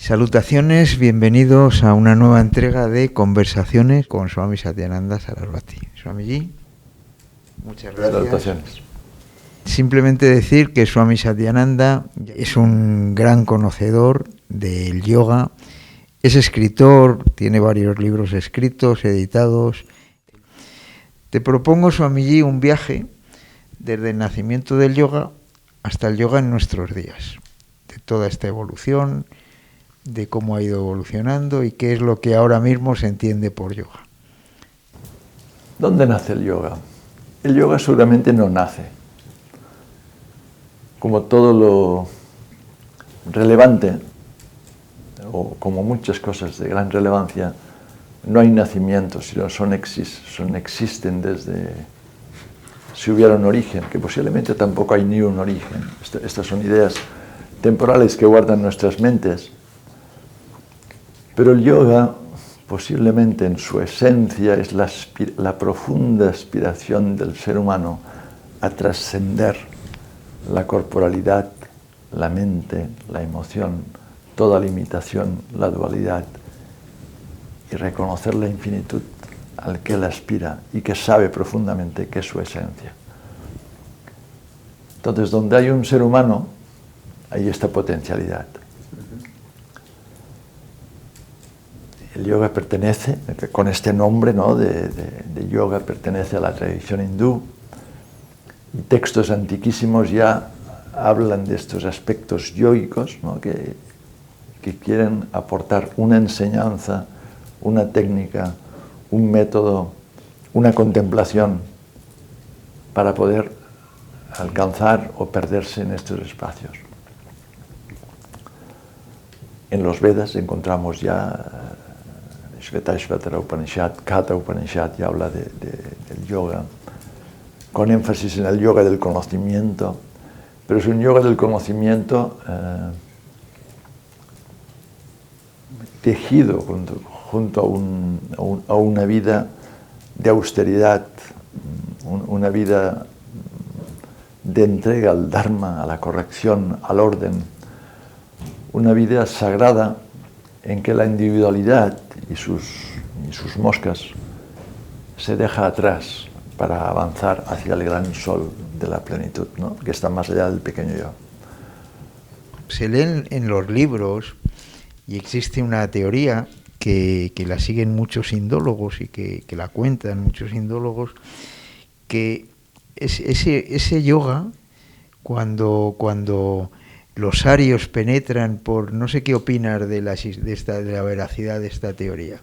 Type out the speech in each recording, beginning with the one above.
Salutaciones, bienvenidos a una nueva entrega de Conversaciones con Swami Satyananda Sarasvati. Swamiji, muchas gracias. Salutaciones. Simplemente decir que Swami Satyananda es un gran conocedor del yoga, es escritor, tiene varios libros escritos, editados. Te propongo, Swamiji, un viaje desde el nacimiento del yoga hasta el yoga en nuestros días, de toda esta evolución, de cómo ha ido evolucionando y qué es lo que ahora mismo se entiende por yoga. ¿Dónde nace el yoga? El yoga seguramente no nace. Como todo lo relevante, o como muchas cosas de gran relevancia, no hay nacimientos, sino existen desde, si hubiera un origen, que posiblemente tampoco hay ni un origen. Estas son ideas temporales que guardan nuestras mentes. Pero el yoga, posiblemente en su esencia, es la profunda aspiración del ser humano a trascender la corporalidad, la mente, la emoción, toda limitación, la dualidad, y reconocer la infinitud al que él aspira y que sabe profundamente que es su esencia. Entonces, donde hay un ser humano, hay esta potencialidad. El yoga pertenece, con este nombre, ¿no?, de yoga, pertenece a la tradición hindú, y textos antiquísimos ya hablan de estos aspectos yógicos, ¿no?, que quieren aportar una enseñanza, una técnica, un método, una contemplación para poder alcanzar o perderse en estos espacios. En los Vedas encontramos ya Shvetashvatara Upanishad, Katha Upanishad ya habla del yoga, con énfasis en el yoga del conocimiento, pero es un yoga del conocimiento tejido junto a una vida de austeridad, una vida de entrega al Dharma, a la corrección, al orden, una vida sagrada en que la individualidad y sus moscas se deja atrás para avanzar hacia el gran sol de la plenitud, ¿no?, que está más allá del pequeño yo. Se leen en los libros y existe una teoría que la siguen muchos indólogos y que la cuentan muchos indólogos, que ese yoga, cuando los arios penetran por, no sé qué opinas de la veracidad de esta teoría,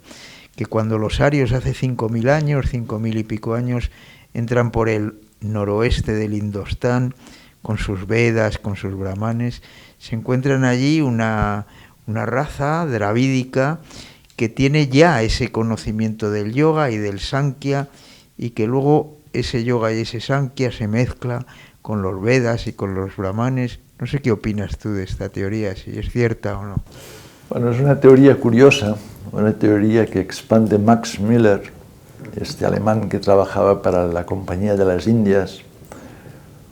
que cuando los arios hace 5.000 años, 5.000 y pico años, entran por el noroeste del Indostán, con sus Vedas, con sus brahmanes, se encuentran allí una raza dravídica que tiene ya ese conocimiento del yoga y del Sankhya, y que luego ese yoga y ese Sankhya se mezcla con los Vedas y con los brahmanes. No sé qué opinas tú de esta teoría, si es cierta o no. Bueno, es una teoría curiosa, una teoría que expande Max Müller, este alemán que trabajaba para la Compañía de las Indias,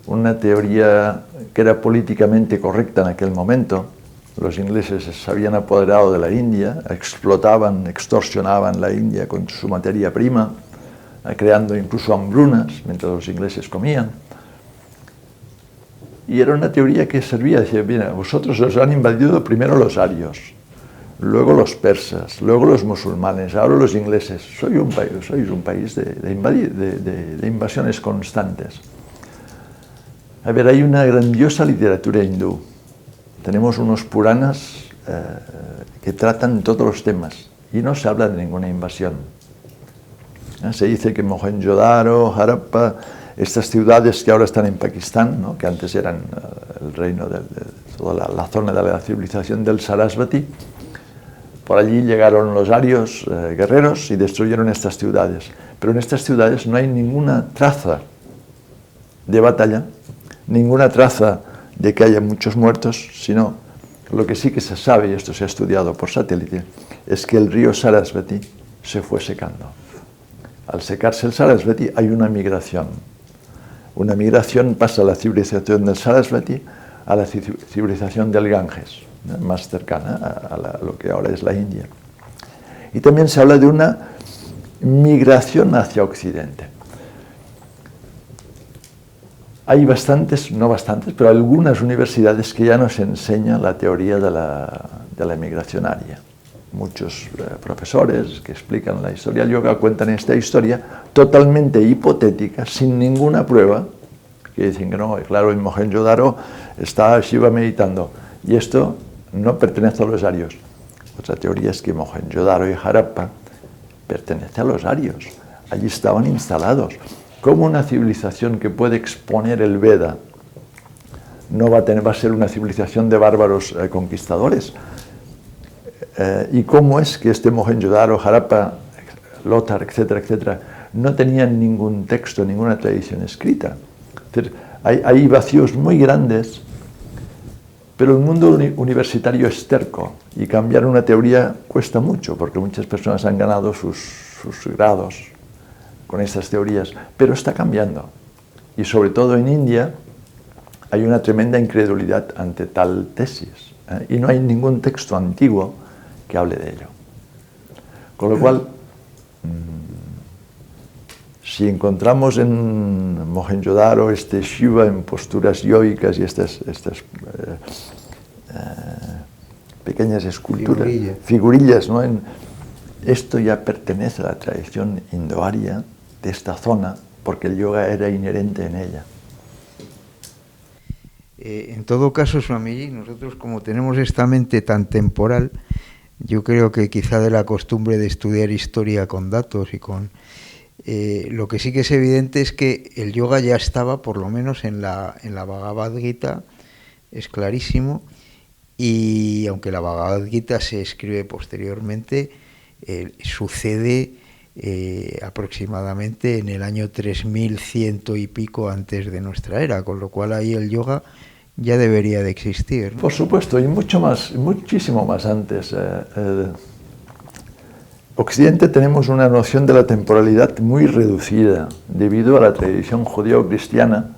una teoría que era políticamente correcta en aquel momento. Los ingleses se habían apoderado de la India, explotaban, extorsionaban la India con su materia prima, creando incluso hambrunas mientras los ingleses comían. Y era una teoría que servía, decía, mira, vosotros os han invadido primero los arios, luego los persas, luego los musulmanes, ahora los ingleses. Sois un país de invasiones constantes. A ver, hay una grandiosa literatura hindú. Tenemos unos Puranas que tratan todos los temas y no se habla de ninguna invasión. Se dice que Mohenjo-Daro, Harappa, estas ciudades que ahora están en Pakistán, ¿no?, que antes eran el reino de toda la zona de la civilización del Sarasvati, por allí llegaron los arios guerreros y destruyeron estas ciudades. Pero en estas ciudades no hay ninguna traza de batalla, ninguna traza de que haya muchos muertos, sino lo que sí que se sabe, y esto se ha estudiado por satélite, es que el río Sarasvati se fue secando. Al secarse el Sarasvati hay una migración. Una migración pasa a la civilización del Sarasvati a la civilización del Ganges. ¿no?, más cercana a lo que ahora es la India. Y también se habla de una migración hacia Occidente. Hay bastantes, no bastantes, pero algunas universidades que ya nos enseñan la teoría de la migración aria. Muchos profesores que explican la historia del yoga cuentan esta historia totalmente hipotética, sin ninguna prueba, que dicen que no, claro, en Mohenjo-Daro está Shiva meditando, y esto no pertenece a los arios. Otra teoría es que Mohenjo-Daro y Harappa pertenece a los arios, allí estaban instalados. ¿Cómo una civilización que puede exponer el Veda no va a ser una civilización de bárbaros conquistadores? ¿Y cómo es que este Mohenjo-Daro, Harappa, Lothar, etcétera, etcétera, no tenían ningún texto, ninguna tradición escrita? Es decir, hay vacíos muy grandes, pero el mundo universitario es terco y cambiar una teoría cuesta mucho, porque muchas personas han ganado sus grados con estas teorías, pero está cambiando. Y sobre todo en India hay una tremenda incredulidad ante tal tesis, y no hay ningún texto antiguo que hable de ello. Con lo cual, si encontramos en Mohenjo-Daro este Shiva en posturas yógicas y estas pequeñas esculturas, figurillas, ¿no?, esto ya pertenece a la tradición indoaria de esta zona, porque el yoga era inherente en ella. En todo caso, Swamiji, nosotros como tenemos esta mente tan temporal, yo creo que quizá de la costumbre de estudiar historia con datos y con... lo que sí que es evidente es que el yoga ya estaba, por lo menos en la Bhagavad Gita, es clarísimo, y aunque la Bhagavad Gita se escribe posteriormente, sucede aproximadamente en el año 3100 y pico antes de nuestra era, con lo cual ahí el yoga ya debería de existir, ¿no? Por supuesto, y mucho más, muchísimo más antes. Occidente tenemos una noción de la temporalidad muy reducida debido a la tradición judío-cristiana,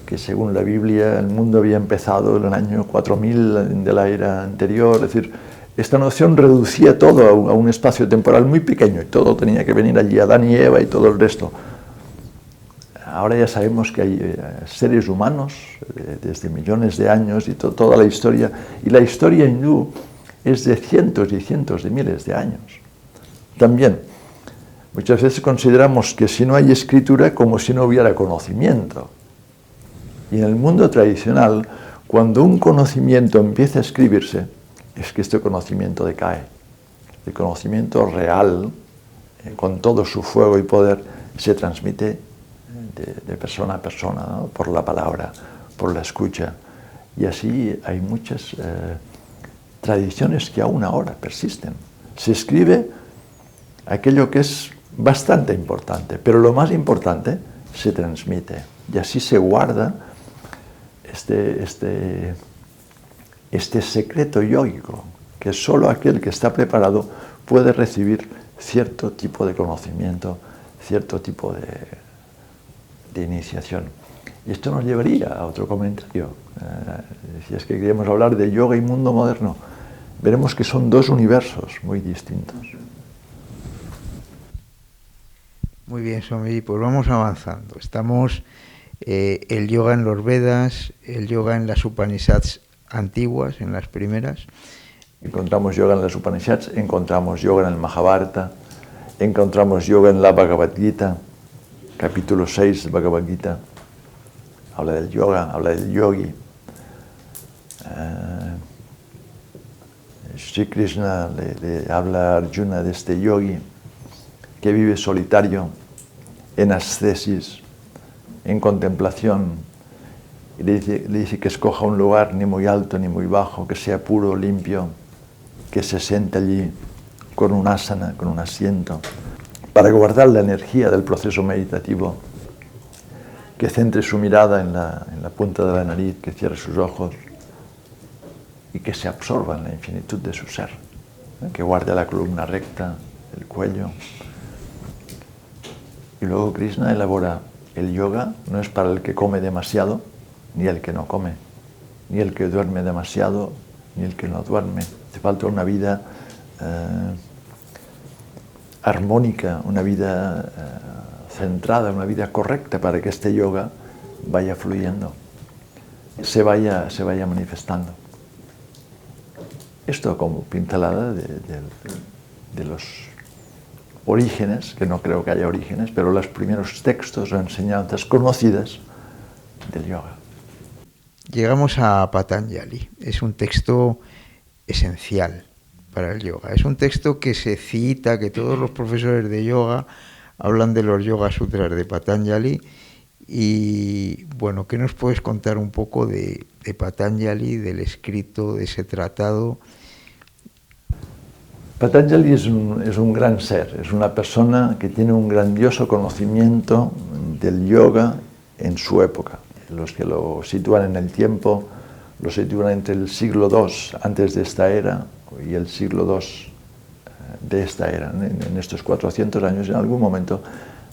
que según la Biblia el mundo había empezado en el año 4000 de la era anterior. Es decir, esta noción reducía todo a un espacio temporal muy pequeño y todo tenía que venir allí, Adán y Eva y todo el resto. Ahora ya sabemos que hay seres humanos desde millones de años y toda la historia, y la historia hindú es de cientos y cientos de miles de años. También, muchas veces consideramos que si no hay escritura, como si no hubiera conocimiento. Y en el mundo tradicional, cuando un conocimiento empieza a escribirse, es que este conocimiento decae. El conocimiento real, con todo su fuego y poder, se transmite de persona a persona, ¿no?, por la palabra, por la escucha. Y así hay muchas tradiciones que aún ahora persisten. Se escribe aquello que es bastante importante, pero lo más importante se transmite. Y así se guarda este secreto yógico, que solo aquel que está preparado puede recibir cierto tipo de conocimiento, cierto tipo de iniciación. Y esto nos llevaría a otro comentario. Si es que queríamos hablar de yoga y mundo moderno, veremos que son dos universos muy distintos. Muy bien, Swamiji, pues vamos avanzando. Estamos el yoga en los Vedas, el yoga en las Upanishads antiguas, en las primeras. Encontramos yoga en las Upanishads, encontramos yoga en el Mahabharata, encontramos yoga en la Bhagavad Gita, capítulo 6 de Bhagavad Gita. Habla del yoga, habla del yogi. Sri Krishna le habla a Arjuna de este yogi que vive solitario, en ascesis, en contemplación, y le dice que escoja un lugar ni muy alto ni muy bajo, que sea puro, limpio, que se siente allí con un asana, con un asiento, para guardar la energía del proceso meditativo, que centre su mirada en la punta de la nariz, que cierre sus ojos y que se absorba en la infinitud de su ser, que guarde la columna recta, el cuello. Y luego Krishna elabora: el yoga no es para el que come demasiado, ni el que no come, ni el que duerme demasiado, ni el que no duerme. Hace falta una vida armónica, una vida centrada, una vida correcta para que este yoga vaya fluyendo, se vaya manifestando. Esto como pincelada de los orígenes, que no creo que haya orígenes, pero los primeros textos o enseñanzas conocidas del yoga. Llegamos a Patanjali. Es un texto esencial para el yoga. Es un texto que se cita, que todos los profesores de yoga hablan de los Yoga Sutras de Patanjali. Y bueno, ¿qué nos puedes contar un poco de Patanjali, del escrito, de ese tratado? Patanjali es un gran ser, es una persona que tiene un grandioso conocimiento del yoga en su época. Los que lo sitúan en el tiempo, lo sitúan entre el siglo II antes de esta era y el siglo II de esta era. En estos 400 años, en algún momento,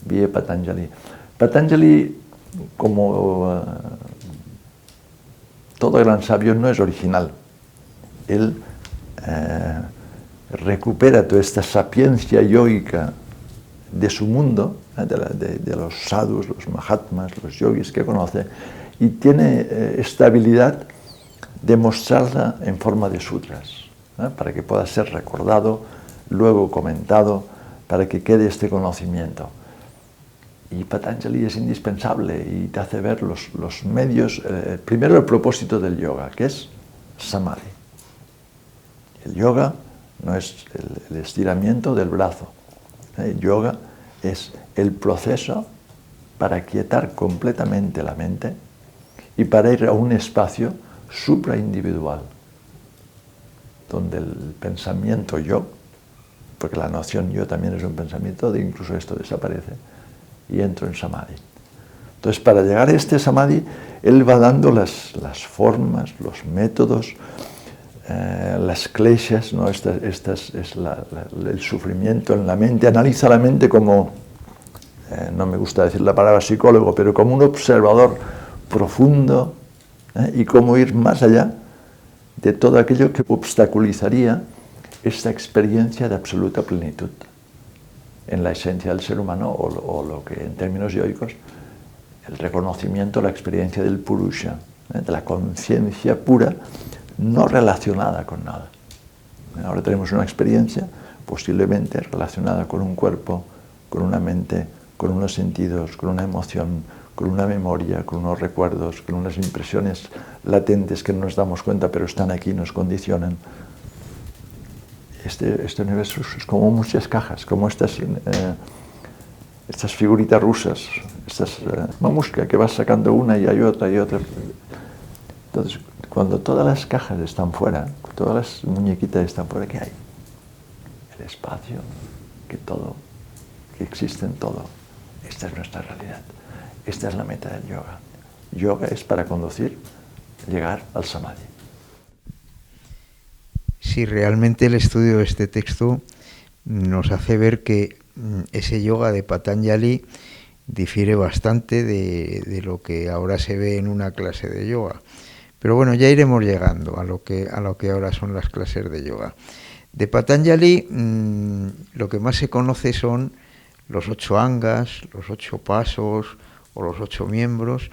vi a Patanjali. Patanjali, como todo gran sabio, no es original. Él recupera toda esta sapiencia yógica de su mundo, de los sadhus, los mahatmas, los yogis que conoce, y tiene esta habilidad de mostrarla en forma de sutras, para que pueda ser recordado, luego comentado, para que quede este conocimiento. Y Patanjali es indispensable y te hace ver los medios, primero el propósito del yoga, que es samadhi. El yoga no es el estiramiento del brazo. El yoga es el proceso para quietar completamente la mente y para ir a un espacio supraindividual, donde el pensamiento yo, porque la noción yo también es un pensamiento, incluso esto desaparece, y entro en samadhi. Entonces, para llegar a este samadhi, él va dando las formas, los métodos, las kleshas, ¿no? Es el sufrimiento en la mente. Analiza la mente como, no me gusta decir la palabra psicólogo, pero como un observador profundo, y cómo ir más allá de todo aquello que obstaculizaría esta experiencia de absoluta plenitud en la esencia del ser humano, o lo que en términos yoicos, el reconocimiento, la experiencia del purusha, de la conciencia pura, no relacionada con nada. Ahora tenemos una experiencia posiblemente relacionada con un cuerpo, con una mente, con unos sentidos, con una emoción, con una memoria, con unos recuerdos, con unas impresiones latentes que no nos damos cuenta, pero están aquí, nos condicionan. Este universo es como muchas cajas, como estas figuritas rusas, estas mamushka que vas sacando una y hay otra y otra. Entonces, cuando todas las cajas están fuera, todas las muñequitas están fuera, ¿qué hay? El espacio, que existe en todo. Esta es nuestra realidad. Esta es la meta del yoga. Yoga es para conducir, llegar al samadhi. Sí, realmente el estudio de este texto nos hace ver que ese yoga de Patanjali difiere bastante de lo que ahora se ve en una clase de yoga. Pero bueno, ya iremos llegando a lo que ahora son las clases de yoga. De Patanjali, lo que más se conoce son los 8 angas, los 8 pasos o los 8 miembros,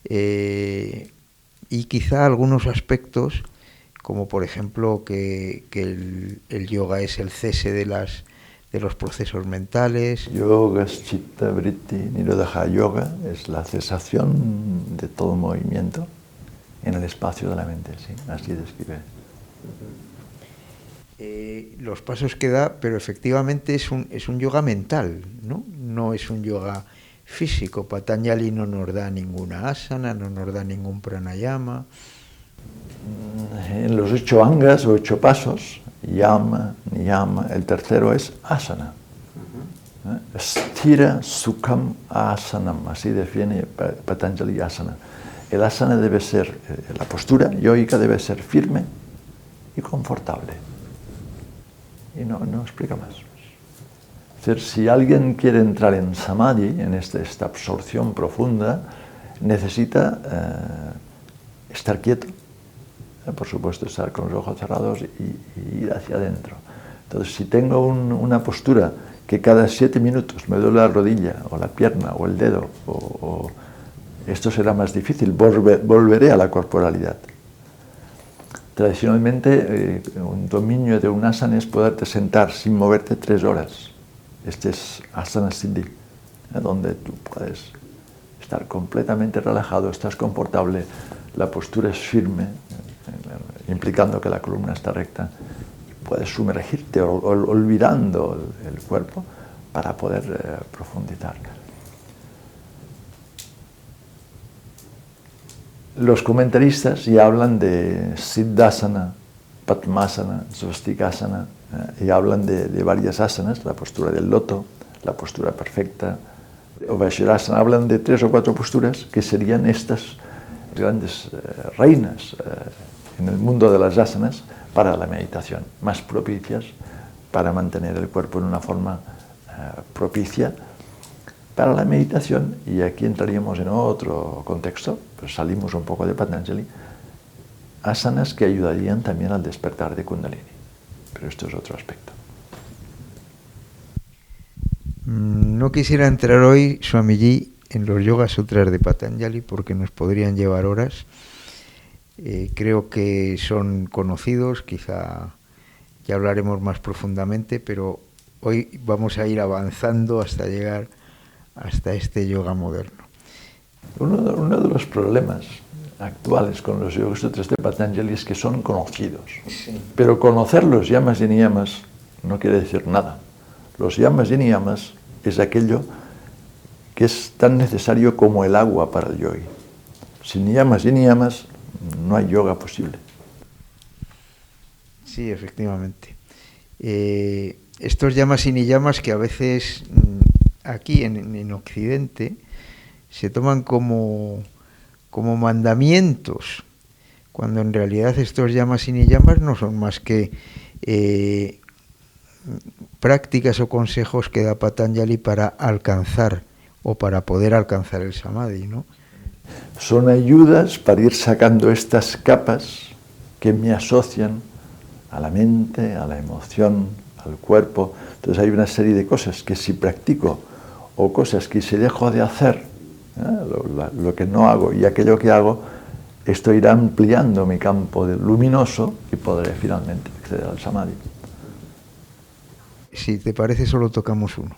y quizá algunos aspectos, como por ejemplo que el yoga es el cese de los procesos mentales. Yoga, chitta, vritti, nirodha. Yoga es la cesación de todo movimiento en el espacio de la mente, sí, así describe. Los pasos que da, pero efectivamente es un yoga mental, ¿no? No es un yoga físico. Patanjali no nos da ninguna asana, no nos da ningún pranayama. En los 8 angas o 8 pasos, yama, niyama, el tercero es asana. Sthira sukham asanam, así define Patanjali asana. El asana debe ser, la postura yoica debe ser firme y confortable. Y no explica más. Es decir, si alguien quiere entrar en samadhi, en esta absorción profunda, necesita estar quieto, por supuesto estar con los ojos cerrados y ir hacia adentro. Entonces, si tengo una postura que cada 7 minutos me duele la rodilla o la pierna o el dedo, esto será más difícil, volveré a la corporalidad. Tradicionalmente, un dominio de un asana es poderte sentar sin moverte 3 horas. Este es asana siddhi, donde tú puedes estar completamente relajado, estás confortable, la postura es firme, implicando que la columna está recta. Puedes sumergirte olvidando el cuerpo para poder profundizar. Los comentaristas ya hablan de Siddhasana, Padmasana, Svastikasana, y hablan de varias asanas, la postura del loto, la postura perfecta, o Vajrasana. Hablan de 3 o 4 posturas que serían estas grandes reinas en el mundo de las asanas para la meditación, más propicias para mantener el cuerpo en una forma propicia para la meditación. Y aquí entraríamos en otro contexto, pues salimos un poco de Patanjali, asanas que ayudarían también al despertar de Kundalini, pero esto es otro aspecto. No quisiera entrar hoy, Swamiji, en los Yoga Sutras de Patanjali porque nos podrían llevar horas. Creo que son conocidos, quizá ya hablaremos más profundamente, pero hoy vamos a ir avanzando hasta llegar hasta este yoga moderno. Uno de los problemas actuales con los Yoga Sutras de Patanjali es que son conocidos, sí. Pero conocer los yamas y niyamas no quiere decir nada. Los yamas y niyamas es aquello que es tan necesario como el agua para el yogi. Sin yamas y niyamas no hay yoga posible. Sí, efectivamente. Estos yamas y niyamas que a veces aquí en Occidente se toman como mandamientos, cuando en realidad estos yamas y niyamas no son más que prácticas o consejos que da Patanjali para alcanzar o para poder alcanzar el samadhi, ¿no? Son ayudas para ir sacando estas capas que me asocian a la mente, a la emoción, al cuerpo. Entonces hay una serie de cosas que si practico o cosas que si dejo de hacer, lo que no hago y aquello que hago, esto irá ampliando mi campo luminoso y podré finalmente acceder al samadhi. Si te parece, solo tocamos uno.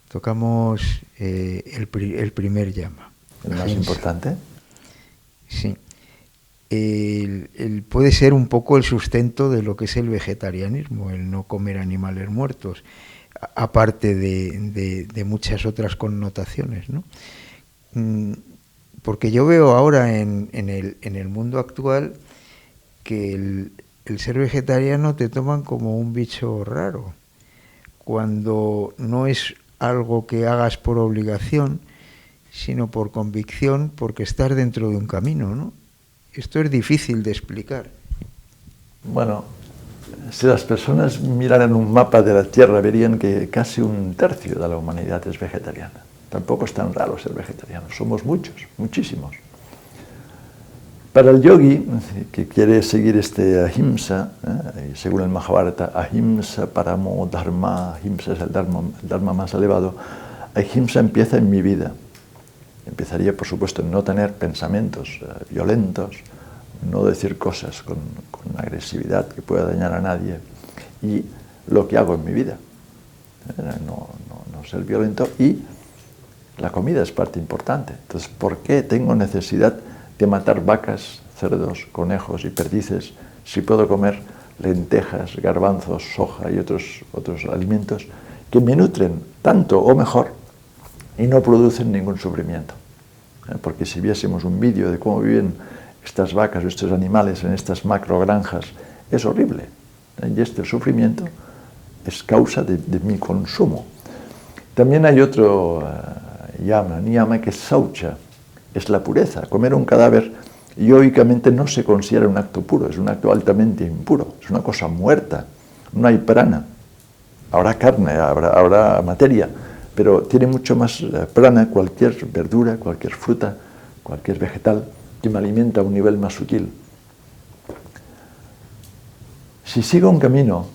Tocamos el primer yama. ¿El más importante? Sí. Puede ser un poco el sustento de lo que es el vegetarianismo, el no comer animales muertos, aparte de muchas otras connotaciones, ¿no? Porque yo veo ahora en el mundo actual que el ser vegetariano te toman como un bicho raro, cuando no es algo que hagas por obligación, sino por convicción, porque estás dentro de un camino, ¿no? Esto es difícil de explicar. Bueno, si las personas miraran un mapa de la Tierra, verían que casi 1/3 de la humanidad es vegetariana. Tampoco es tan raro ser vegetariano, somos muchos, muchísimos. Para el yogi, que quiere seguir este ahimsa, según el Mahabharata, ahimsa paramo dharma, ahimsa es el dharma más elevado, ahimsa empieza en mi vida. Empezaría, por supuesto, en no tener pensamientos violentos, no decir cosas con agresividad que pueda dañar a nadie, y lo que hago en mi vida, no ser violento, y la comida es parte importante. Entonces, ¿por qué tengo necesidad de matar vacas, cerdos, conejos y perdices si puedo comer lentejas, garbanzos, soja y otros alimentos que me nutren tanto o mejor y no producen ningún sufrimiento? Porque si viésemos un vídeo de cómo viven estas vacas o estos animales en estas macrogranjas, es horrible. Y este sufrimiento es causa de mi consumo. También hay otro niyama, que es saucha, es la pureza. Comer un cadáver yogicamente no se considera un acto puro, es un acto altamente impuro, es una cosa muerta, no hay prana. Habrá carne, habrá materia, pero tiene mucho más prana cualquier verdura, cualquier fruta, cualquier vegetal que me alimenta a un nivel más sutil. Si sigo un camino,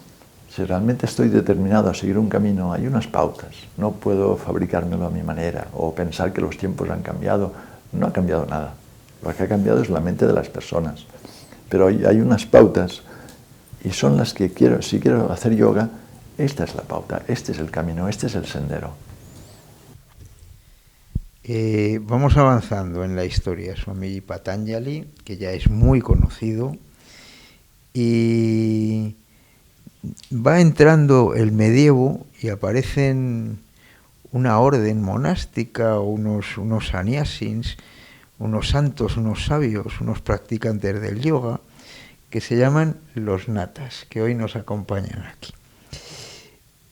si realmente estoy determinado a seguir un camino, hay unas pautas. No puedo fabricármelo a mi manera o pensar que los tiempos han cambiado. No ha cambiado nada. Lo que ha cambiado es la mente de las personas. Pero hay unas pautas y son las que quiero. Si quiero hacer yoga, esta es la pauta, este es el camino, este es el sendero. Vamos avanzando en la historia. Swami Patanjali, que ya es muy conocido, y va entrando el medievo y aparecen una orden monástica, unos sannyasins, unos santos, unos sabios, unos practicantes del yoga, que se llaman los natas, que hoy nos acompañan aquí,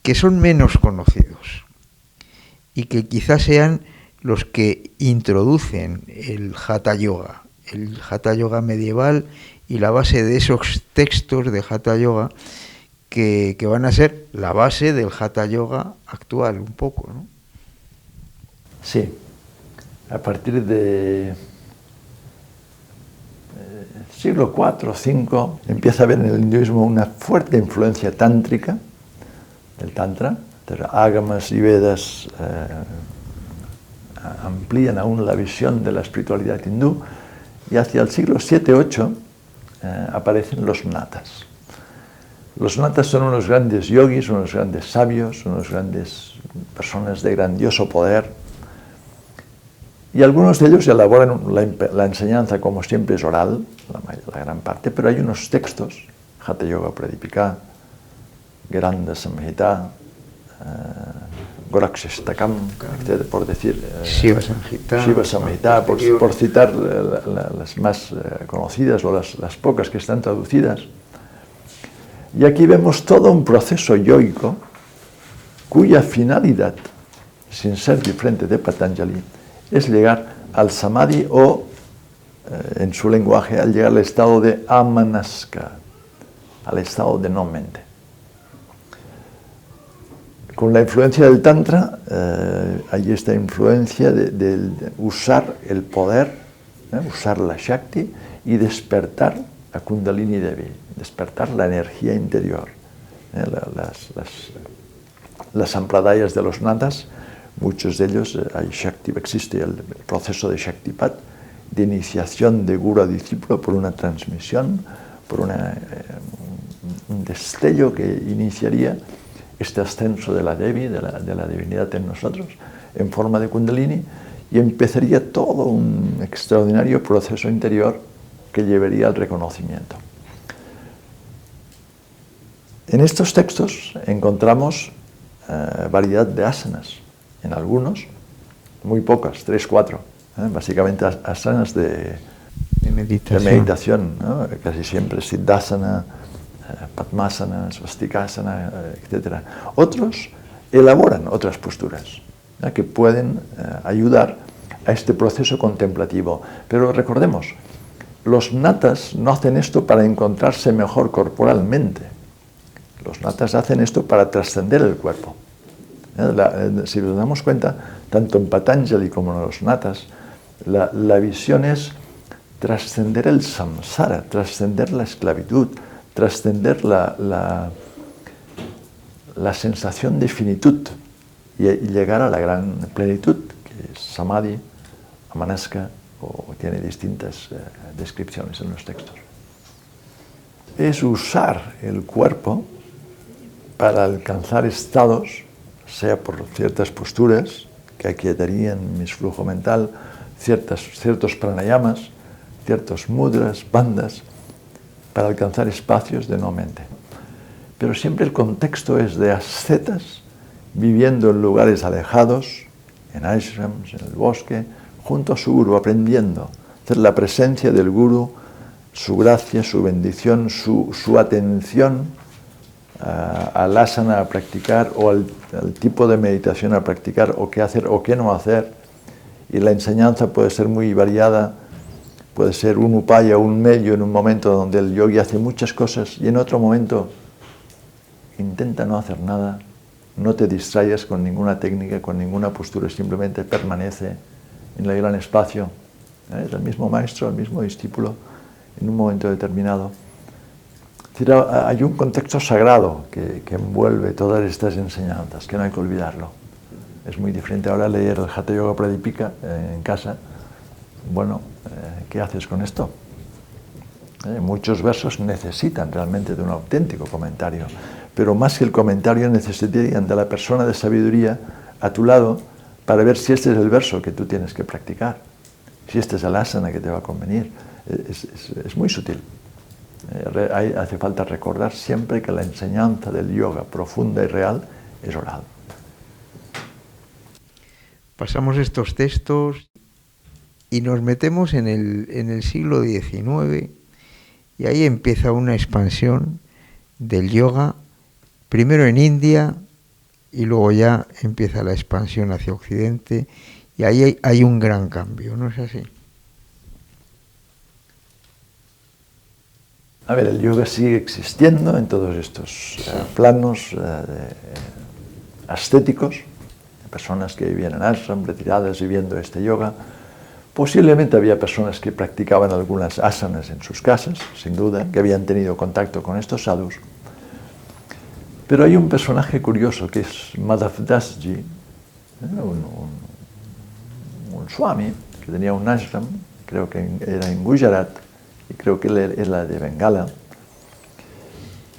que son menos conocidos y que quizás sean los que introducen el Hatha Yoga medieval y la base de esos textos de Hatha Yoga que van a ser la base del Hatha Yoga actual, un poco, ¿no? Sí, a partir de siglo IV o V empieza a haber en el hinduismo una fuerte influencia tántrica del Tantra. Ágamas y Vedas amplían aún la visión de la espiritualidad hindú, y hacia el siglo VII-VIII aparecen los natas. Los natas son unos grandes yogis, unos grandes sabios, unos grandes personas de grandioso poder, y algunos de ellos elaboran la enseñanza, como siempre es oral, la gran parte, pero hay unos textos, Hatha Yoga Pradipika, Granda Samhita, Gorakshastakam, por decir, Shiva Samhita, por citar las más conocidas o las pocas que están traducidas. Y aquí vemos todo un proceso yoico cuya finalidad, sin ser diferente de Patanjali, es llegar al samadhi o, en su lenguaje, al llegar al estado de amanaska, al estado de no mente. Con la influencia del Tantra hay esta influencia de usar el poder, usar la Shakti y despertar a Kundalini Devi, despertar la energía interior. Las sampradayas de los natas, muchos de ellos, existe el proceso de Shaktipat, de iniciación de guru a discípulo por una transmisión, por un destello que iniciaría este ascenso de la Devi, de la divinidad en nosotros, en forma de Kundalini, y empezaría todo un extraordinario proceso interior que llevaría al reconocimiento. En estos textos encontramos variedad de asanas, en algunos, muy pocas, 3, 4, básicamente asanas de meditación, ¿no? Casi siempre Siddhasana, Padmasana, Svastikasana, etc. Otros elaboran otras posturas que pueden ayudar a este proceso contemplativo. Pero recordemos, los natas no hacen esto para encontrarse mejor corporalmente. Los natas hacen esto para trascender el cuerpo. Si nos damos cuenta, tanto en Patanjali como en los natas, la visión es trascender el samsara, trascender la esclavitud, trascender la sensación de finitud y llegar a la gran plenitud, que es samadhi, amanaska, o tiene distintas descripciones en los textos. Es usar el cuerpo para alcanzar estados, sea por ciertas posturas que aquietarían mi flujo mental, ciertos pranayamas, ciertos mudras, bandhas, para alcanzar espacios de no mente. Pero siempre el contexto es de ascetas viviendo en lugares alejados, en ashrams, en el bosque, junto a su guru, aprendiendo. Hacer la presencia del guru, su gracia, su bendición, su atención al asana a practicar o al tipo de meditación a practicar, o qué hacer o qué no hacer. Y la enseñanza puede ser muy variada. Puede ser un upaya, un medio en un momento donde el yogi hace muchas cosas y en otro momento intenta no hacer nada, no te distraigas con ninguna técnica, con ninguna postura, simplemente permanece en el gran espacio. Es el mismo maestro, el mismo discípulo en un momento determinado. Es decir, hay un contexto sagrado que envuelve todas estas enseñanzas, que no hay que olvidarlo. Es muy diferente ahora leer el Hatha Yoga Pradipika en casa. Bueno, ¿qué haces con esto? Muchos versos necesitan realmente de un auténtico comentario, pero más que el comentario necesitarían de la persona de sabiduría a tu lado para ver si este es el verso que tú tienes que practicar, si este es el asana que te va a convenir. Es muy sutil. Hace falta recordar siempre que la enseñanza del yoga profunda y real es oral. Pasamos estos textos y nos metemos en el siglo XIX, y ahí empieza una expansión del yoga, primero en India y luego ya empieza la expansión hacia Occidente, y ahí hay un gran cambio, ¿no es así? A ver, el yoga sigue existiendo en todos estos planos ascéticos, personas que vivían en ashram, retiradas, viviendo este yoga. Posiblemente había personas que practicaban algunas asanas en sus casas, sin duda, que habían tenido contacto con estos sadhus. Pero hay un personaje curioso que es Madhav Dasji, un swami que tenía un ashram, creo que era en Gujarat, y creo que él era de Bengala,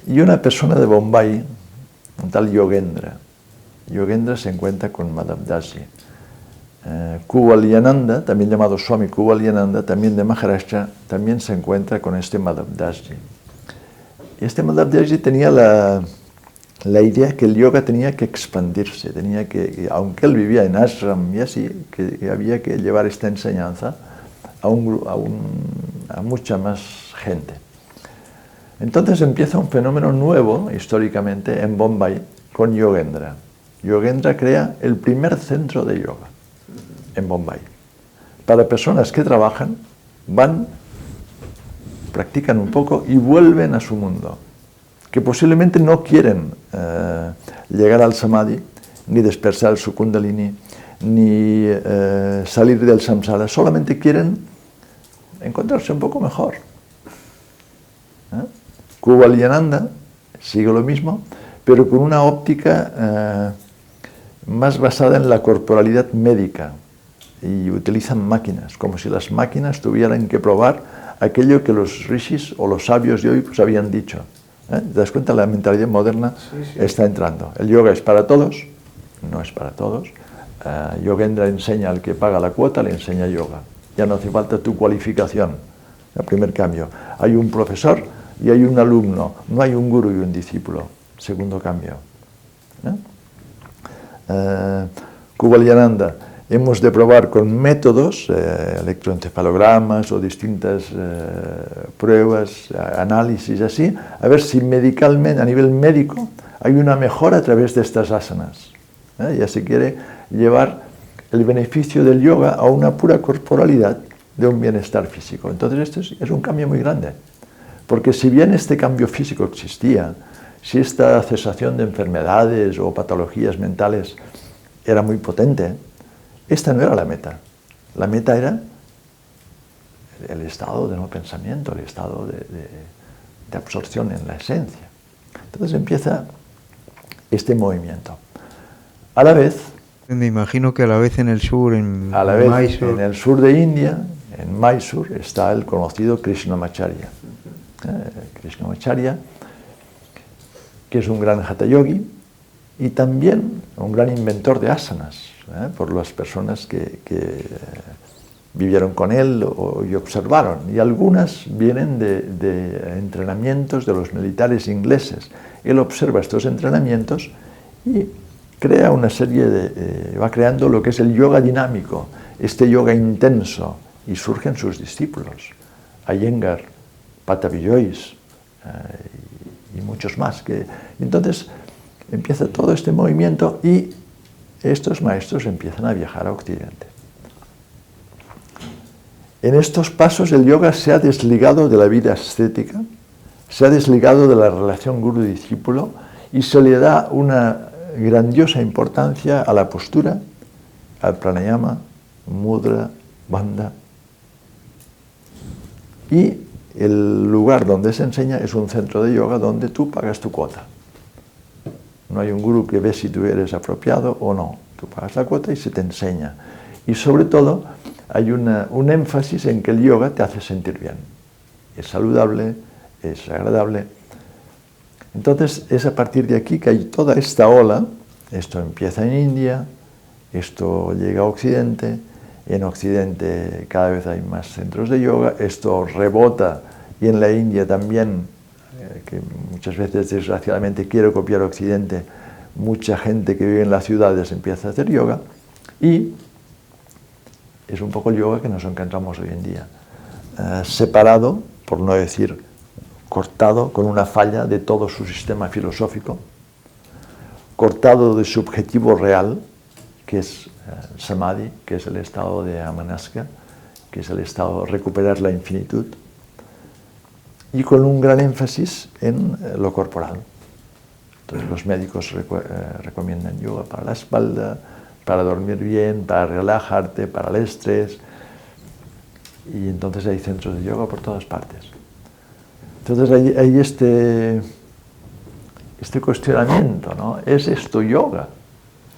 y una persona de Bombay, un tal Yogendra. Yogendra se encuentra con Madhav Dasji. Kuvalyananda, también llamado Swami Kuvalyananda, también de Maharashtra, también se encuentra con este Madhav Dasji. Y este Madhav Dasji tenía la idea que el yoga tenía que expandirse, tenía que, aunque él vivía en ashram y así, que había que llevar esta enseñanza a mucha más gente. Entonces empieza un fenómeno nuevo, históricamente, en Bombay, con Yogendra. Yogendra crea el primer centro de yoga en Bombay. Para personas que trabajan, van, practican un poco y vuelven a su mundo, que posiblemente no quieren llegar al samadhi, ni dispersar su kundalini, ni salir del samsara, solamente quieren encontrarse un poco mejor. Kuvalyananda sigue lo mismo, pero con una óptica más basada en la corporalidad médica, y utilizan máquinas, como si las máquinas tuvieran que probar aquello que los rishis o los sabios de hoy pues habían dicho. ¿Te das cuenta? La mentalidad moderna está entrando. El yoga es para todos, no es para todos. Yogendra enseña al que paga la cuota, le enseña yoga. Ya no hace falta tu cualificación. El primer cambio. Hay un profesor y hay un alumno, no hay un guru y un discípulo. Segundo cambio. Kuvalyananda, hemos de probar con métodos, electroencefalogramas o distintas pruebas, análisis así, a ver si medicalmente, a nivel médico, hay una mejora a través de estas asanas. Ya se quiere llevar el beneficio del yoga a una pura corporalidad de un bienestar físico. Entonces esto es un cambio muy grande, porque si bien este cambio físico existía, si esta cesación de enfermedades o patologías mentales era muy potente, esta no era la meta. La meta era el estado de no pensamiento, el estado de absorción en la esencia. Entonces empieza este movimiento. A la vez... Me imagino que a la vez en el sur, en Mysore. En el sur de India, en Mysore, está el conocido Krishnamacharya. Krishnamacharya, que es un gran hatha yogi y también un gran inventor de asanas, por las personas que vivieron con él y observaron. Y algunas vienen de entrenamientos de los militares ingleses. Él observa estos entrenamientos y crea una serie va creando lo que es el yoga dinámico, este yoga intenso, y surgen sus discípulos, Iyengar, Patabi Jois y muchos más. Entonces empieza todo este movimiento y estos maestros empiezan a viajar a Occidente. En estos pasos el yoga se ha desligado de la vida ascética, se ha desligado de la relación guru-discípulo y se le da una grandiosa importancia a la postura, al pranayama, mudra, bandha. Y el lugar donde se enseña es un centro de yoga donde tú pagas tu cuota. No hay un gurú que ve si tú eres apropiado o no. Tú pagas la cuota y se te enseña. Y sobre todo hay un énfasis en que el yoga te hace sentir bien. Es saludable, es agradable. Entonces es a partir de aquí que hay toda esta ola. Esto empieza en India, esto llega a Occidente. En Occidente cada vez hay más centros de yoga. Esto rebota y en la India también, que muchas veces desgraciadamente quiere copiar Occidente, mucha gente que vive en las ciudades empieza a hacer yoga y es un poco el yoga que nos encontramos hoy en día, separado, por no decir cortado, con una falla de todo su sistema filosófico, cortado de su objetivo real, que es samadhi, que es el estado de amanasca, que es el estado de recuperar la infinitud, y con un gran énfasis en lo corporal. Entonces los médicos recomiendan yoga para la espalda, para dormir bien, para relajarte, para el estrés, y entonces hay centros de yoga por todas partes. Entonces hay este cuestionamiento, ¿no? ¿Es esto yoga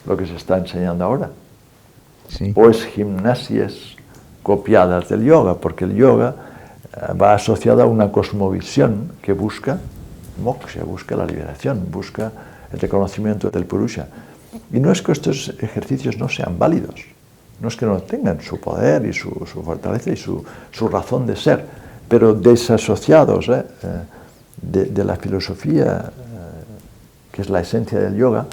lo que se está enseñando ahora? Sí. ¿O es gimnasias copiadas del yoga? Porque el yoga va asociado a una cosmovisión que busca moksha, busca la liberación, busca el reconocimiento del purusha. Y no es que estos ejercicios no sean válidos, no es que no tengan su poder y su fortaleza y su razón de ser, pero desasociados de la filosofía, que es la esencia del yoga,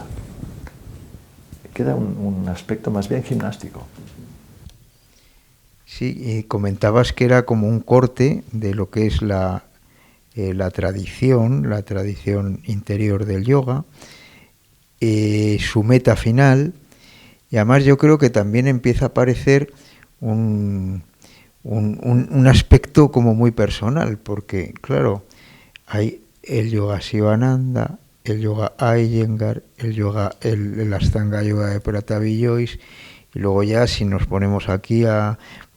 queda un aspecto más bien gimnástico. Sí, y comentabas que era como un corte de lo que es la tradición interior del yoga, su meta final, y además yo creo que también empieza a aparecer un aspecto como muy personal, porque claro, hay el yoga Sivananda, el yoga Iyengar, el Ashtanga Yoga de Pratavi Jois, y luego ya si nos ponemos aquí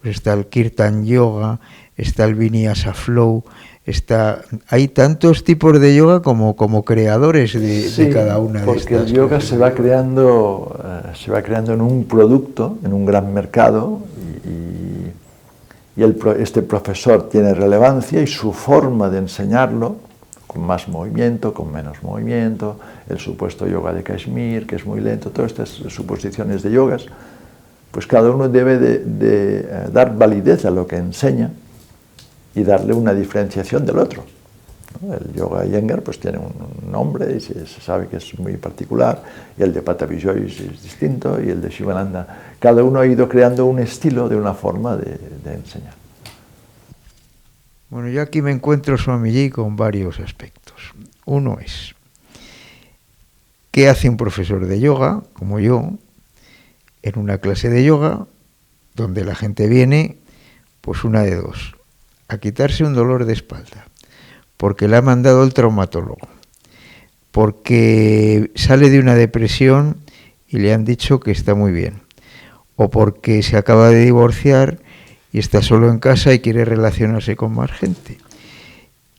pues está el Kirtan Yoga, está el Vinyasa Flow, hay tantos tipos de yoga como creadores de cada una de estas. Porque el yoga se va creando en un producto, en un gran mercado, y este profesor tiene relevancia y su forma de enseñarlo, con más movimiento, con menos movimiento, el supuesto yoga de Kashmir, que es muy lento, todas estas suposiciones de yogas, pues cada uno debe de dar validez a lo que enseña y darle una diferenciación del otro, ¿no? El yoga Iyengar pues tiene un nombre y se sabe que es muy particular, y el de Pratavi Jois es distinto, y el de Sivananda. Cada uno ha ido creando un estilo de una forma de enseñar. Bueno, yo aquí me encuentro, Swamiji, con varios aspectos. Uno es, ¿qué hace un profesor de yoga, como yo, en una clase de yoga donde la gente viene, pues una de dos, a quitarse un dolor de espalda, porque le ha mandado el traumatólogo, porque sale de una depresión y le han dicho que está muy bien, o porque se acaba de divorciar y está solo en casa y quiere relacionarse con más gente?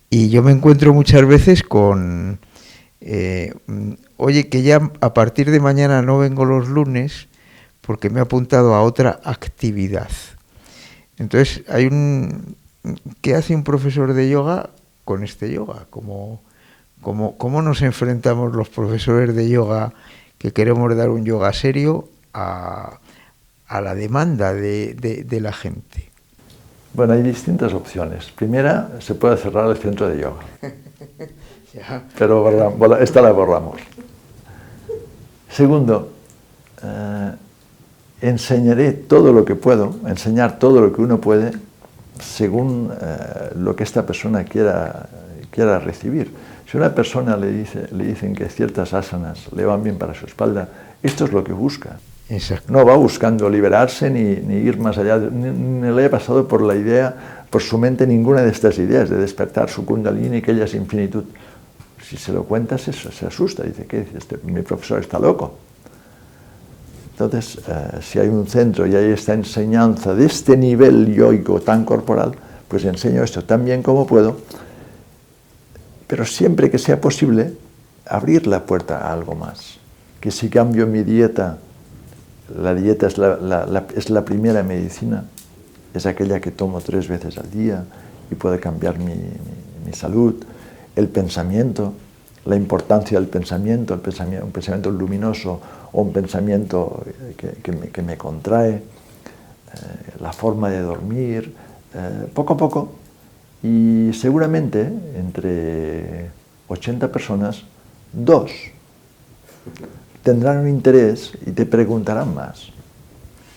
Y yo me encuentro muchas veces con, oye, que ya a partir de mañana no vengo los lunes porque me he apuntado a otra actividad. Entonces, ¿qué hace un profesor de yoga con este yoga? ¿Cómo nos enfrentamos los profesores de yoga que queremos dar un yoga serio a la demanda de la gente? Bueno, hay distintas opciones. Primera, se puede cerrar el centro de yoga. Pero esta la borramos. Segundo, enseñaré todo lo que puedo, enseñar todo lo que uno puede, según lo que esta persona quiera recibir. Si a una persona le dicen que ciertas asanas le van bien para su espalda, esto es lo que busca. Exacto. No va buscando liberarse ni ir más allá, ni le ha pasado por su mente ninguna de estas ideas de despertar su kundalini, que ella es infinitud. Si se lo cuentas, se asusta, dice, ¿qué dice? Mi profesor está loco. Entonces, si hay un centro y hay esta enseñanza de este nivel yoico tan corporal, pues pues enseño esto tan bien como puedo, pero siempre que sea posible, abrir la puerta a algo más. Que si cambio mi dieta, la dieta es la primera medicina, es aquella que tomo 3 veces al día y puede cambiar mi salud, el pensamiento, la importancia del pensamiento, un pensamiento luminoso o un pensamiento que me contrae, la forma de dormir, poco a poco, y seguramente entre 80 personas, 2 tendrán un interés y te preguntarán más.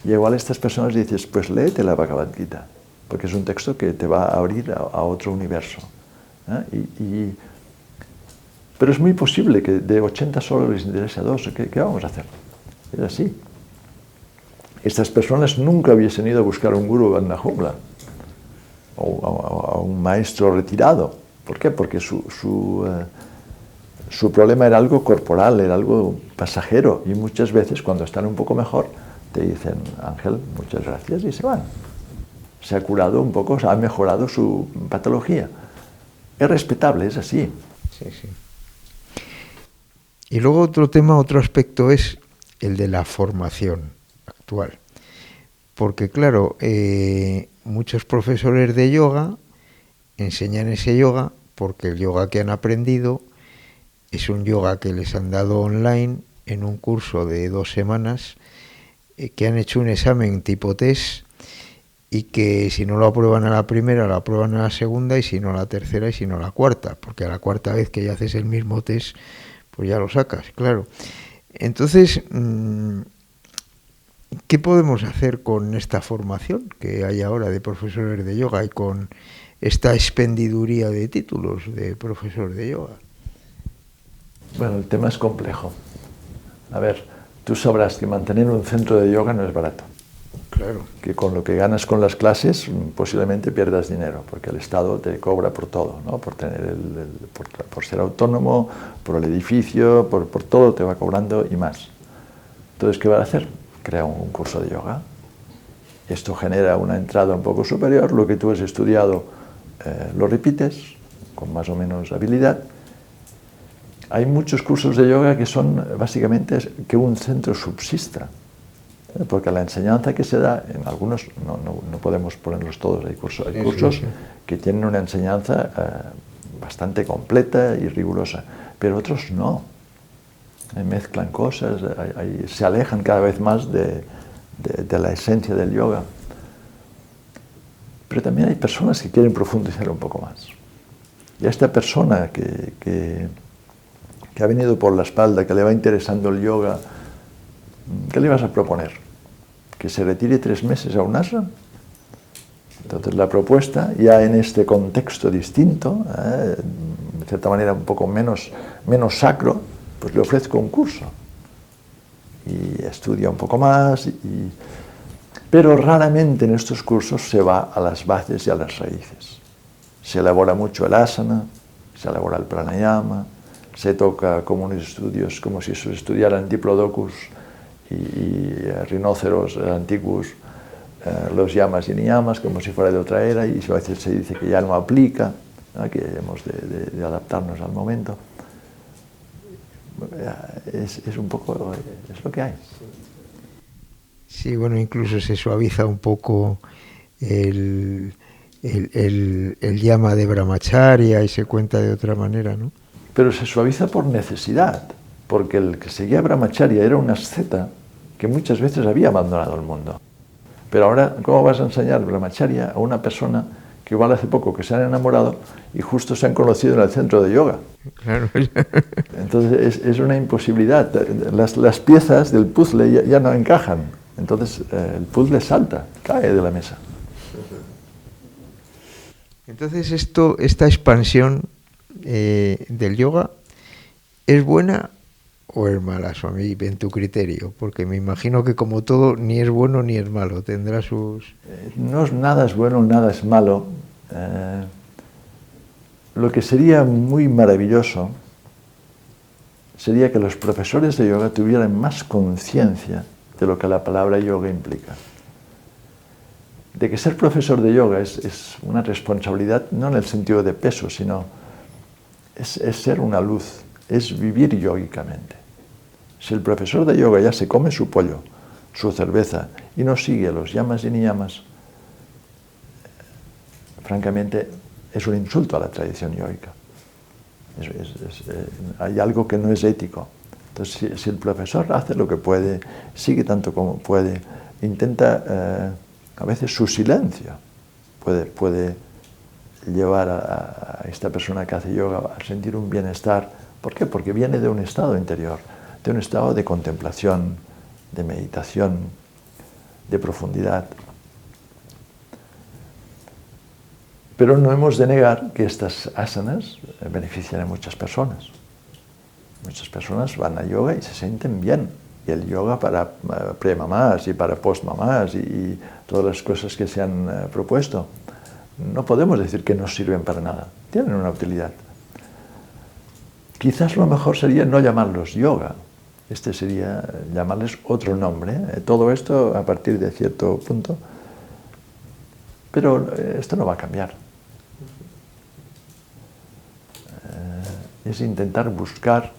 Y igual a estas personas dices, pues léete la Bhagavad Gita, porque es un texto que te va a abrir a otro universo. Pero es muy posible que de 80 solo les interese a 2. ¿Qué vamos a hacer? Es así. Estas personas nunca hubiesen ido a buscar un gurú en la jungla o a un maestro retirado. ¿Por qué? Porque su problema era algo corporal, era algo pasajero, y muchas veces cuando están un poco mejor te dicen, Ángel, muchas gracias, y se van. Se ha curado un poco, ha mejorado su patología. Es respetable, es así. Sí, sí. Y luego otro tema, otro aspecto es el de la formación actual. Porque claro, muchos profesores de yoga enseñan ese yoga porque el yoga que han aprendido es un yoga que les han dado online en un curso de 2 semanas, que han hecho un examen tipo test y que si no lo aprueban a la primera, lo aprueban a la segunda, y si no a la tercera, y si no a la cuarta, porque a la cuarta vez que ya haces el mismo test, pues ya lo sacas, claro. Entonces, ¿qué podemos hacer con esta formación que hay ahora de profesores de yoga y con esta expendiduría de títulos de profesor de yoga? Bueno, el tema es complejo. A ver, tú sabrás que mantener un centro de yoga no es barato. Claro. Que con lo que ganas con las clases posiblemente pierdas dinero, porque el Estado te cobra por todo, ¿no? Por tener por ser autónomo, por el edificio, por todo te va cobrando y más. Entonces, ¿qué vas a hacer? Crea un curso de yoga. Esto genera una entrada un poco superior, lo que tú has estudiado lo repites con más o menos habilidad. Hay muchos cursos de yoga que son básicamente que un centro subsista, porque la enseñanza que se da en algunos, no podemos ponerlos todos, hay cursos que tienen una enseñanza bastante completa y rigurosa, pero otros no. Mezclan cosas, se alejan cada vez más de la esencia del yoga. Pero también hay personas que quieren profundizar un poco más. Y a esta persona que ha venido por la espalda, que le va interesando el yoga, ¿qué le vas a proponer? ¿Que se retire 3 meses a un ashram? Entonces la propuesta, ya en este contexto distinto, de cierta manera un poco menos sacro, pues le ofrezco un curso. Y estudia un poco más, pero raramente en estos cursos se va a las bases y a las raíces. Se elabora mucho el asana, se elabora el pranayama, se toca como unos estudios, como si se estudiaran diplodocus y rhinóceros antiguos, los yamas y niyamas, como si fuera de otra era, y a veces se dice que ya no aplica, ¿no? Que hemos de adaptarnos al momento. Es un poco, es lo que hay. Sí, bueno, incluso se suaviza un poco el yama de Brahmacharya y se cuenta de otra manera, ¿no? Pero se suaviza por necesidad, porque el que seguía Brahmacharya era un asceta que muchas veces había abandonado el mundo. Pero ahora, ¿cómo vas a enseñar Brahmacharya a una persona que igual hace poco que se han enamorado y justo se han conocido en el centro de yoga? Claro. Entonces es una imposibilidad. Las piezas del puzzle ya no encajan. Entonces el puzzle salta, cae de la mesa. Entonces esta expansión del yoga, ¿es buena o es mala, Swami, en tu criterio? Porque me imagino que como todo, ni es bueno ni es malo, tendrá sus... Nada es bueno, nada es malo. Lo que sería muy maravilloso sería que los profesores de yoga tuvieran más conciencia de lo que la palabra yoga implica. de que ser profesor de yoga es una responsabilidad, no en el sentido de peso, sino es ser una luz, es vivir yógicamente. Si el profesor de yoga ya se come su pollo, su cerveza, y no sigue los yamas y niyamas, francamente es un insulto a la tradición yógica. Hay algo que no es ético. Entonces, si el profesor hace lo que puede, sigue tanto como puede, intenta, a veces su silencio puede llevar a esta persona que hace yoga a sentir un bienestar. ¿Por qué? Porque viene de un estado interior, de un estado de contemplación, de meditación, de profundidad. Pero no hemos de negar que estas asanas benefician a muchas personas. Muchas personas van a yoga y se sienten bien. Y el yoga para pre-mamás y para post-mamás y todas las cosas que se han propuesto, no podemos decir que no sirven para nada. Tienen una utilidad. Quizás lo mejor sería no llamarlos yoga. Este sería llamarles otro nombre. Todo esto a partir de cierto punto. Pero esto no va a cambiar. Es intentar buscar,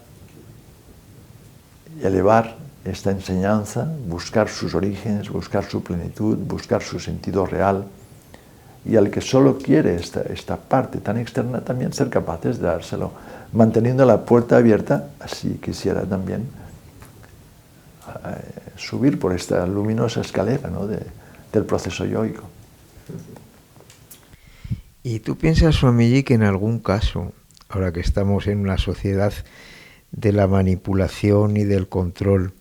elevar esta enseñanza, buscar sus orígenes, buscar su plenitud, buscar su sentido real, y al que solo quiere esta parte tan externa también ser capaces de dárselo, manteniendo la puerta abierta, si quisiera también subir por esta luminosa escalera, ¿no?, del proceso yógico. ¿Y tú piensas, Swamiji, que en algún caso, ahora que estamos en una sociedad de la manipulación y del control,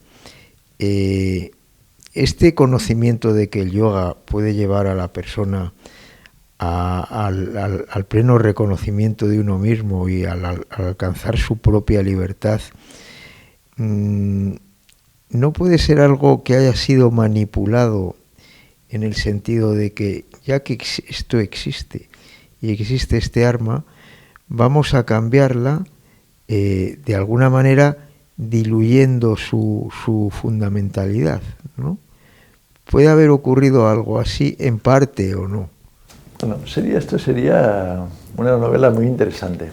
este conocimiento de que el yoga puede llevar a la persona al pleno reconocimiento de uno mismo y al alcanzar su propia libertad, no puede ser algo que haya sido manipulado en el sentido de que ya que esto existe y existe este arma, vamos a cambiarla de alguna manera diluyendo su fundamentalidad, ¿no? ¿Puede haber ocurrido algo así en parte o no? Bueno, esto sería una novela muy interesante.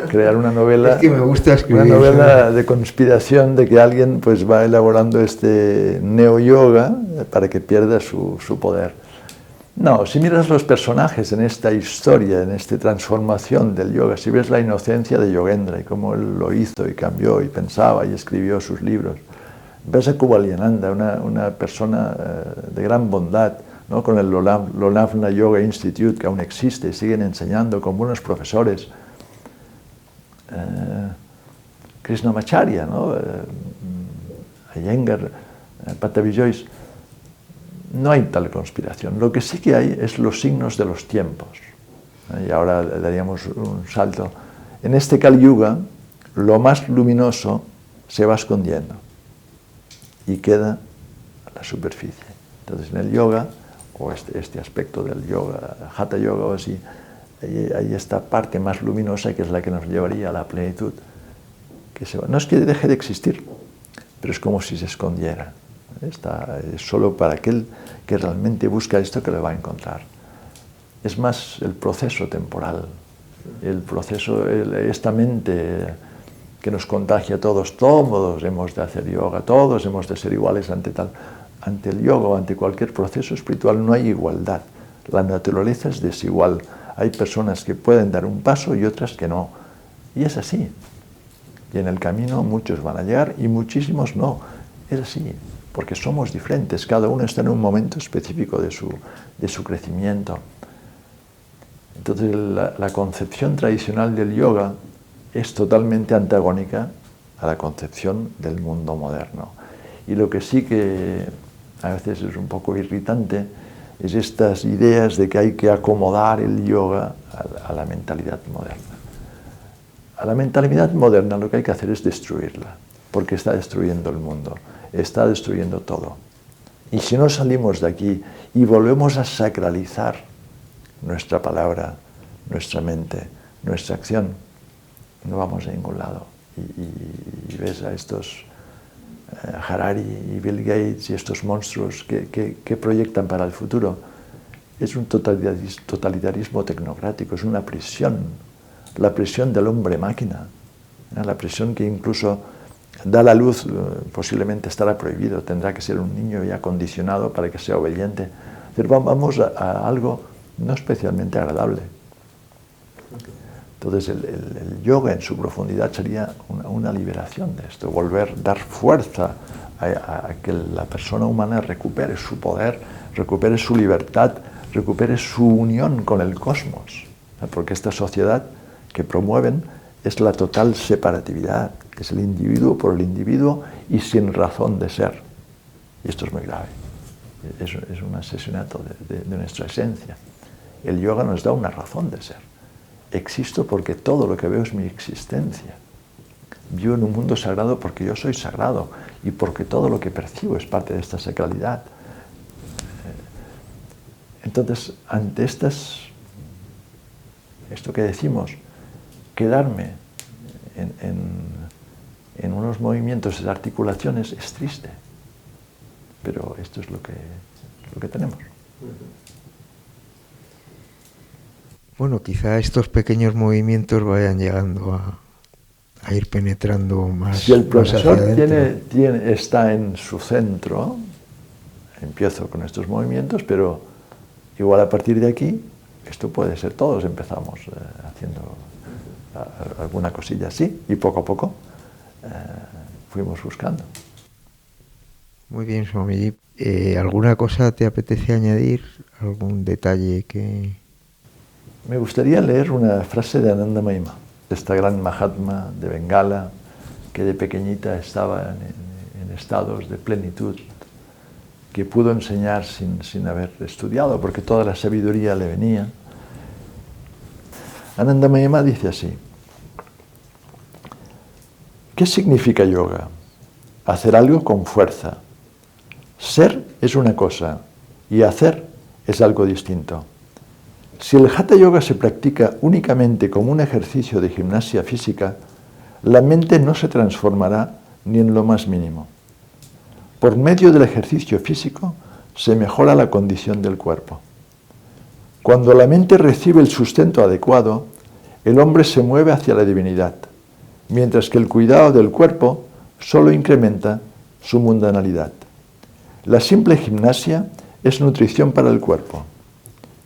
Crear una novela, es que me gusta escribir, una novela de conspiración de que alguien pues va elaborando este neo-yoga para que pierda su poder. No, si miras los personajes en esta historia, en esta transformación del yoga, si ves la inocencia de Yogendra y cómo él lo hizo y cambió y pensaba y escribió sus libros, ves a Kubalyananda, una persona de gran bondad, ¿no?, con el Lonavala Yoga Institute, que aún existe, siguen enseñando con buenos profesores. Krishnamacharya, ¿no?, Iyengar, Pattabhi Jois. No hay tal conspiración. Lo que sí que hay es los signos de los tiempos. Y ahora daríamos un salto. En este Kali Yuga, lo más luminoso se va escondiendo y queda a la superficie. Entonces, en el yoga, o este aspecto del yoga, Hatha Yoga o así, hay esta parte más luminosa que es la que nos llevaría a la plenitud. No es que deje de existir, pero es como si se escondiera. Es solo para aquel que realmente busca esto que lo va a encontrar. Es más el proceso temporal, el proceso, esta mente que nos contagia a todos. Todos hemos de hacer yoga, todos hemos de ser iguales ante el yoga o ante cualquier proceso espiritual. No hay igualdad, la naturaleza es desigual. Hay personas que pueden dar un paso y otras que no, y es así. Y en el camino muchos van a llegar y muchísimos no, es así. Porque somos diferentes, cada uno está en un momento específico de su crecimiento. Entonces la concepción tradicional del yoga es totalmente antagónica a la concepción del mundo moderno. Y lo que sí que a veces es un poco irritante es estas ideas de que hay que acomodar el yoga a la mentalidad moderna. A la mentalidad moderna lo que hay que hacer es destruirla, porque está destruyendo el mundo. Está destruyendo todo. Y si no salimos de aquí y volvemos a sacralizar nuestra palabra, nuestra mente, nuestra acción, no vamos a ningún lado. Y ves a estos Harari y Bill Gates y estos monstruos que proyectan para el futuro. es un totalitarismo tecnocrático, es una prisión, la prisión del hombre-máquina, la prisión que incluso da la luz, posiblemente estará prohibido, tendrá que ser un niño ya condicionado para que sea obediente. Pero vamos a algo no especialmente agradable. Entonces el yoga en su profundidad sería una liberación de esto, dar fuerza a que la persona humana recupere su poder, recupere su libertad, recupere su unión con el cosmos, porque esta sociedad que promueven es la total separatividad, que es el individuo por el individuo y sin razón de ser. Y esto es muy grave, es un asesinato de nuestra esencia. El yoga nos da una razón de ser. Existo porque todo lo que veo es mi existencia. Vivo en un mundo sagrado porque yo soy sagrado y porque todo lo que percibo es parte de esta sacralidad. Entonces, ante esto que decimos, quedarme en unos movimientos de articulaciones es triste, pero esto es lo que tenemos. Bueno, quizá estos pequeños movimientos vayan llegando a ir penetrando más. Si el profesor está en su centro, empiezo con estos movimientos, pero igual a partir de aquí, esto puede ser, todos empezamos haciendo alguna cosilla así, y poco a poco fuimos buscando. Muy bien, Swamiji. ¿Alguna cosa te apetece añadir? ¿Algún detalle que...? Me gustaría leer una frase de Ananda Mayima, esta gran Mahatma de Bengala, que de pequeñita estaba en estados de plenitud, que pudo enseñar sin haber estudiado, porque toda la sabiduría le venía. Ananda Mayima dice así: ¿qué significa yoga? Hacer algo con fuerza. Ser es una cosa y hacer es algo distinto. Si el Hatha Yoga se practica únicamente como un ejercicio de gimnasia física, la mente no se transformará ni en lo más mínimo. Por medio del ejercicio físico se mejora la condición del cuerpo. Cuando la mente recibe el sustento adecuado, el hombre se mueve hacia la divinidad, mientras que el cuidado del cuerpo solo incrementa su mundanalidad. La simple gimnasia es nutrición para el cuerpo.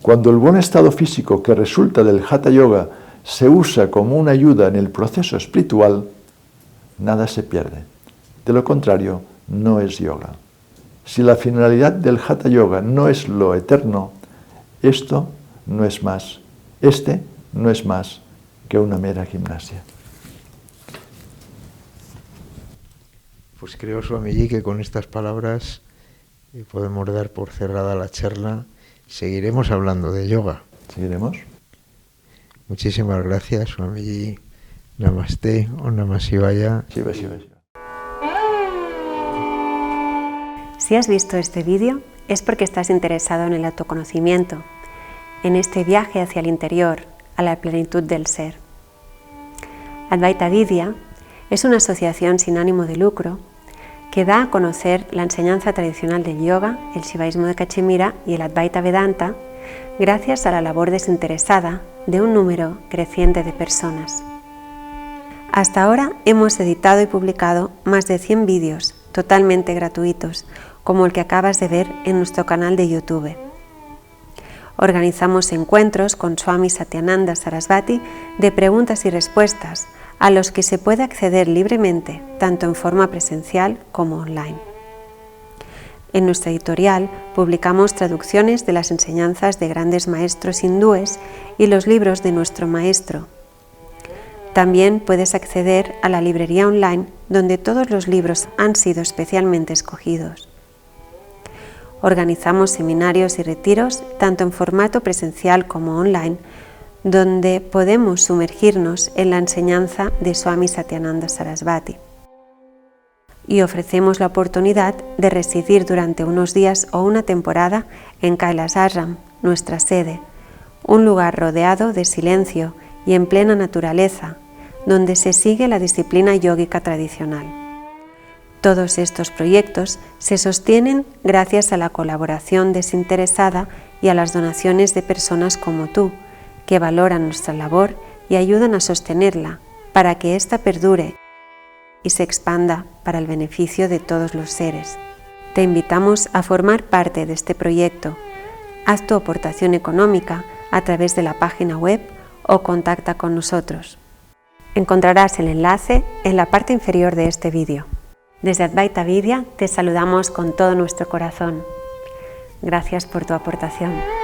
Cuando el buen estado físico que resulta del Hatha Yoga se usa como una ayuda en el proceso espiritual, nada se pierde. De lo contrario, no es yoga. Si la finalidad del Hatha Yoga no es lo eterno, este no es más que una mera gimnasia. Pues creo, Swamiji, que con estas palabras podemos dar por cerrada la charla. Seguiremos hablando de yoga. ¿Seguiremos? Muchísimas gracias, Swamiji. Namaste, Om Namah Shivaya. Shiva, Shiva, Shiva. Si has visto este vídeo es porque estás interesado en el autoconocimiento, en este viaje hacia el interior, a la plenitud del ser. Advaita Vidya es una asociación sin ánimo de lucro que da a conocer la enseñanza tradicional del yoga, el shivaísmo de Cachemira y el Advaita Vedanta gracias a la labor desinteresada de un número creciente de personas. Hasta ahora hemos editado y publicado más de 100 vídeos totalmente gratuitos, como el que acabas de ver en nuestro canal de YouTube. Organizamos encuentros con Swami Satyananda Sarasvati de preguntas y respuestas, a los que se puede acceder libremente, tanto en forma presencial como online. En nuestra editorial publicamos traducciones de las enseñanzas de grandes maestros hindúes y los libros de nuestro maestro. También puedes acceder a la librería online, donde todos los libros han sido especialmente escogidos. Organizamos seminarios y retiros, tanto en formato presencial como online, donde podemos sumergirnos en la enseñanza de Swami Satyananda Sarasvati. Y ofrecemos la oportunidad de residir durante unos días o una temporada en Kailas Ashram, nuestra sede, un lugar rodeado de silencio y en plena naturaleza, donde se sigue la disciplina yógica tradicional. Todos estos proyectos se sostienen gracias a la colaboración desinteresada y a las donaciones de personas como tú, que valoran nuestra labor y ayudan a sostenerla para que ésta perdure y se expanda para el beneficio de todos los seres. Te invitamos a formar parte de este proyecto. Haz tu aportación económica a través de la página web o contacta con nosotros. Encontrarás el enlace en la parte inferior de este vídeo. Desde Advaita Vidya te saludamos con todo nuestro corazón. Gracias por tu aportación.